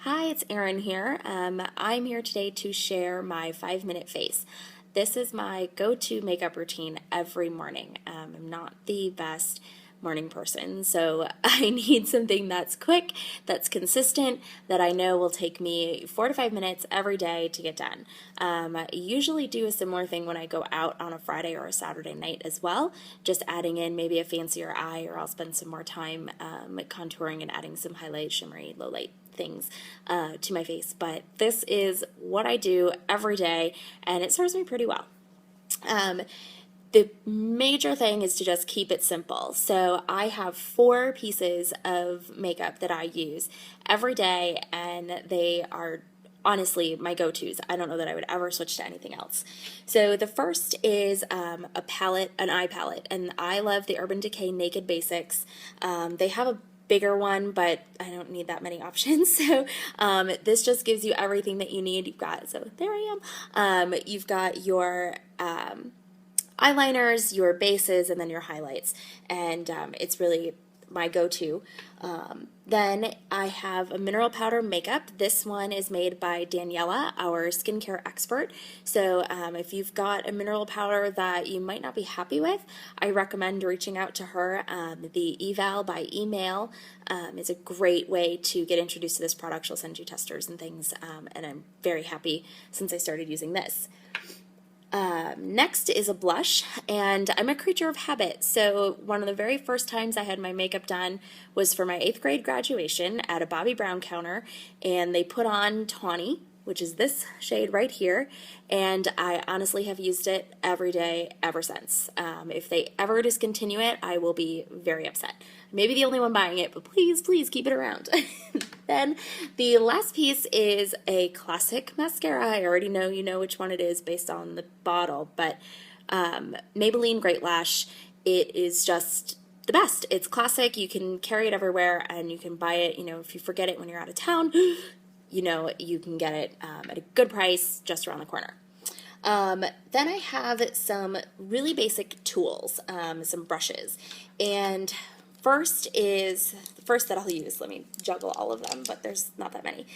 Hi, it's Erin here. I'm here today to share my 5-minute face. This is my go-to makeup routine every morning. I'm not the best morning person, so I need something that's quick, that's consistent, that I know will take me 4 to 5 minutes every day to get done. I usually do a similar thing when I go out on a Friday or a Saturday night as well, just adding in maybe a fancier eye, or I'll spend some more time contouring and adding some highlight, shimmery, low light things to my face. But this is what I do every day, and it serves me pretty well. The major thing is to just keep it simple. So I have 4 pieces of makeup that I use every day, and they are honestly my go-tos. I don't know that I would ever switch to anything else. So the first is a palette, an eye palette, and I love the Urban Decay Naked Basics. They have a bigger one, but I don't need that many options. So this just gives you everything that you need. You've got, so there I am. You've got your eyeliners, your bases, and then your highlights, and it's really my go-to. Then I have a mineral powder makeup. This one is made by Daniela, our skincare expert. So if you've got a mineral powder that you might not be happy with, I recommend reaching out to her. The eval by email is a great way to get introduced to this product. She'll send you testers and things, and I'm very happy since I started using this. Next is a blush, and I'm a creature of habit, so one of the very first times I had my makeup done was for my 8th grade graduation at a Bobbi Brown counter, and they put on Tawny, which is this shade right here, and I honestly have used it every day ever since. If they ever discontinue it, I will be very upset. Maybe the only one buying it, but please, please keep it around. Then the last piece is a classic mascara. I already know you know which one it is based on the bottle, but Maybelline Great Lash. It is just the best. It's classic. You can carry it everywhere, and you can buy it, if you forget it when you're out of town, you can get it at a good price just around the corner. Then I have some really basic tools, some brushes, and the first that I'll use, let me juggle all of them, but there's not that many,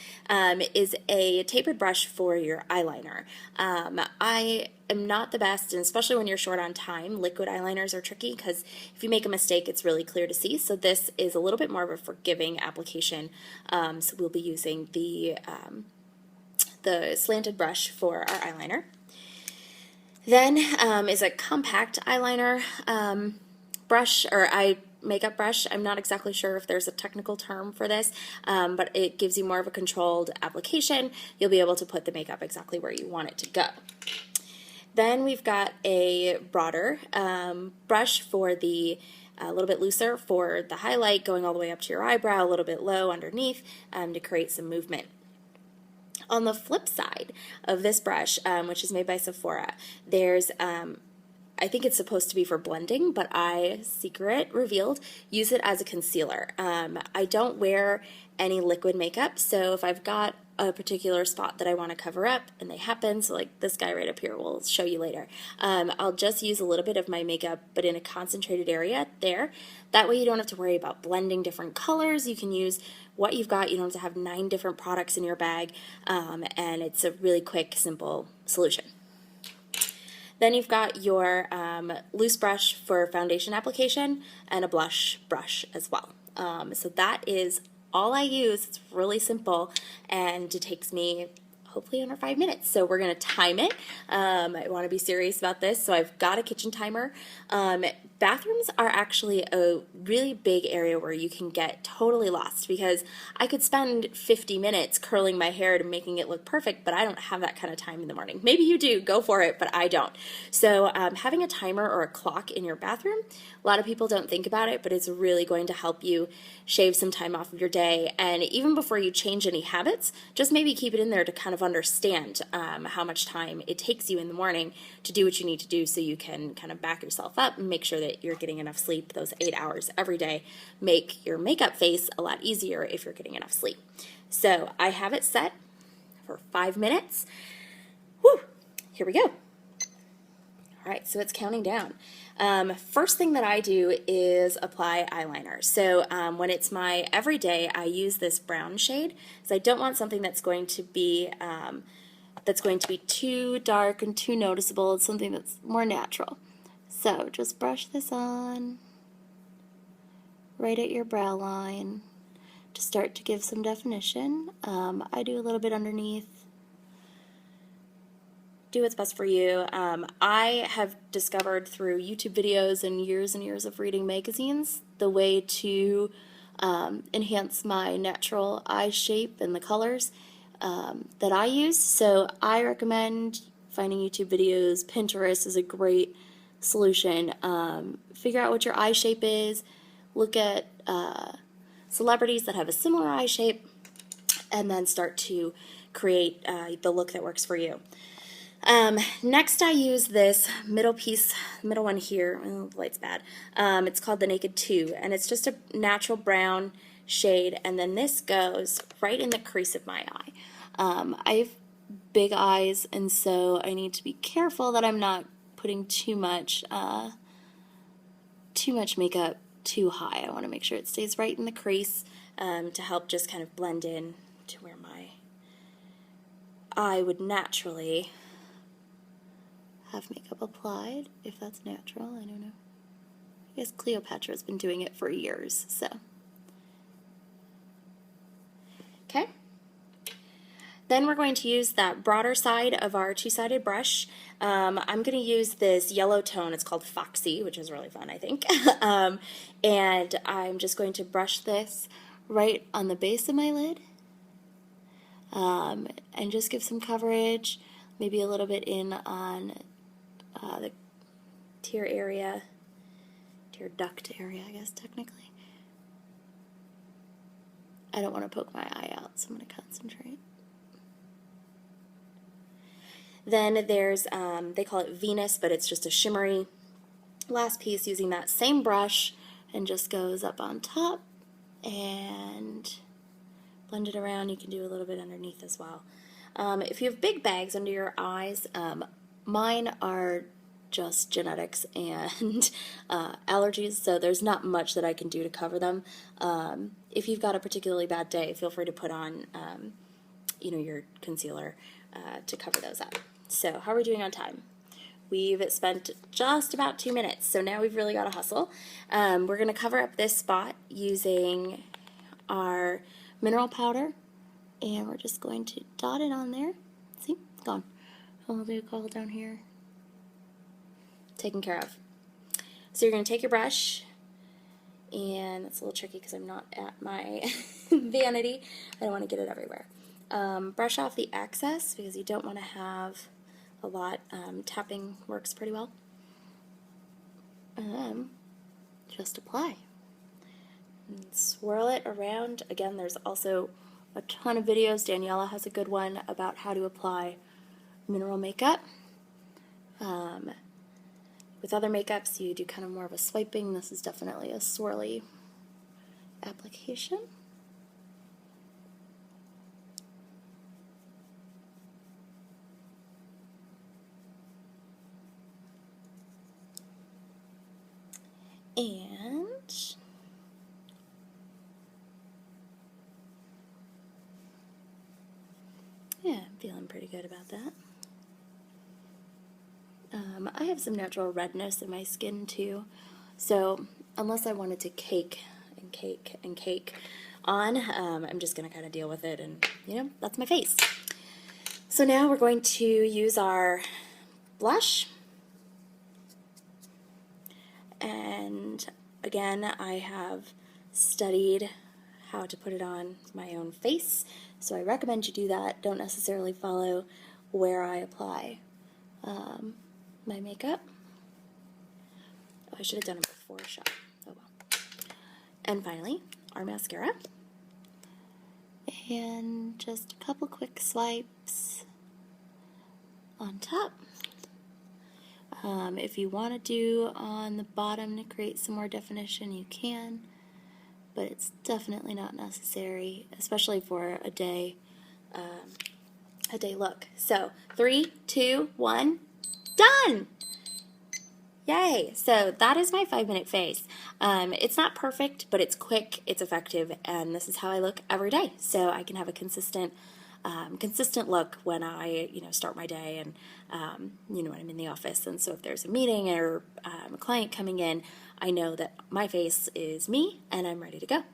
is a tapered brush for your eyeliner. I am not the best, and especially when you're short on time, liquid eyeliners are tricky because if you make a mistake, it's really clear to see. So this is a little bit more of a forgiving application. So we'll be using the slanted brush for our eyeliner. Then is a compact eyeliner brush, or makeup brush. I'm not exactly sure if there's a technical term for this, but it gives you more of a controlled application. You'll be able to put the makeup exactly where you want it to go. Then we've got a broader brush for a little bit looser for the highlight, going all the way up to your eyebrow, a little bit low underneath to create some movement. On the flip side of this brush, which is made by Sephora, there's I think it's supposed to be for blending, but secret revealed, use it as a concealer. I don't wear any liquid makeup, so if I've got a particular spot that I want to cover up, and they happen, so like this guy right up here, we'll show you later, I'll just use a little bit of my makeup, but in a concentrated area there. That way you don't have to worry about blending different colors. You can use what you've got. You don't have to have 9 different products in your bag, and it's a really quick, simple solution. Then you've got your loose brush for foundation application and a blush brush as well. So that is all I use. It's really simple, and it takes me hopefully under 5 minutes. So we're going to time it. I want to be serious about this, so I've got a kitchen timer. Bathrooms are actually a really big area where you can get totally lost, because I could spend 50 minutes curling my hair to making it look perfect, but I don't have that kind of time in the morning. Maybe you do, go for it, but I don't. So having a timer or a clock in your bathroom, a lot of people don't think about it, but it's really going to help you shave some time off of your day. And even before you change any habits, just maybe keep it in there to kind of understand how much time it takes you in the morning to do what you need to do, so you can kind of back yourself up and make sure that you're getting enough sleep. Those 8 hours every day make your makeup face a lot easier if you're getting enough sleep. So I have it set for 5 minutes. Whew, here we go. All right, so it's counting down. First thing that I do is apply eyeliner. So when it's my everyday, I use this brown shade, because I don't want something that's going to be too dark and too noticeable. It's something that's more natural. So just brush this on right at your brow line to start to give some definition. I do a little bit underneath. Do what's best for you. I have discovered through YouTube videos and years of reading magazines the way to enhance my natural eye shape and the colors that I use. So I recommend finding YouTube videos. Pinterest is a great solution. Figure out what your eye shape is. Look at celebrities that have a similar eye shape, and then start to create the look that works for you. Next I use this middle one here. Oh, the light's bad. It's called the Naked 2, and it's just a natural brown shade, and then this goes right in the crease of my eye. I have big eyes, and so I need to be careful that I'm not putting too much makeup too high. I want to make sure it stays right in the crease to help just kind of blend in to where my eye would naturally have makeup applied, if that's natural. I don't know. I guess Cleopatra's been doing it for years, so. Okay. Then we're going to use that broader side of our two-sided brush. I'm going to use this yellow tone. It's called Foxy, which is really fun, I think. And I'm just going to brush this right on the base of my lid and just give some coverage, maybe a little bit in on the tear duct area, I guess, technically. I don't want to poke my eye out, so I'm going to concentrate. Then there's, they call it Venus, but it's just a shimmery last piece using that same brush, and just goes up on top and blend it around. You can do a little bit underneath as well. If you have big bags under your eyes, mine are just genetics and allergies, so there's not much that I can do to cover them. If you've got a particularly bad day, feel free to put on your concealer to cover those up. So how are we doing on time? We've spent just about 2 minutes, so now we've really got to hustle. We're going to cover up this spot using our mineral powder, and we're just going to dot it on there. See? It's gone. I'll do a call down here. Taken care of. So you're going to take your brush, and it's a little tricky because I'm not at my vanity. I don't want to get it everywhere. Brush off the excess because you don't want to have a lot. Tapping works pretty well. Just apply. And swirl it around. Again, there's also a ton of videos. Daniela has a good one about how to apply mineral makeup. With other makeups, you do kind of more of a swiping. This is definitely a swirly application. And yeah, I'm feeling pretty good about that. I have some natural redness in my skin too, so unless I wanted to cake on, I'm just going to kind of deal with it, and that's my face. So now we're going to use our blush. And again, I have studied how to put it on my own face, so I recommend you do that. Don't necessarily follow where I apply my makeup. Oh, I should have done it before a shot. Oh well. And finally, our mascara. And just a couple quick swipes on top. If you want to do on the bottom to create some more definition, you can, but it's definitely not necessary, especially for a day look. So 3, 2, 1, done! Yay! So that is my 5-minute face. It's not perfect, but it's quick, it's effective, and this is how I look every day. So I can have a consistent look when I, start my day and, when I'm in the office. And so if there's a meeting or a client coming in, I know that my face is me and I'm ready to go.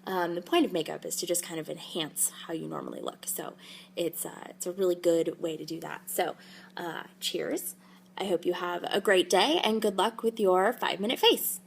The point of makeup is to just kind of enhance how you normally look. So it's a really good way to do that. So cheers. I hope you have a great day and good luck with your 5-minute face.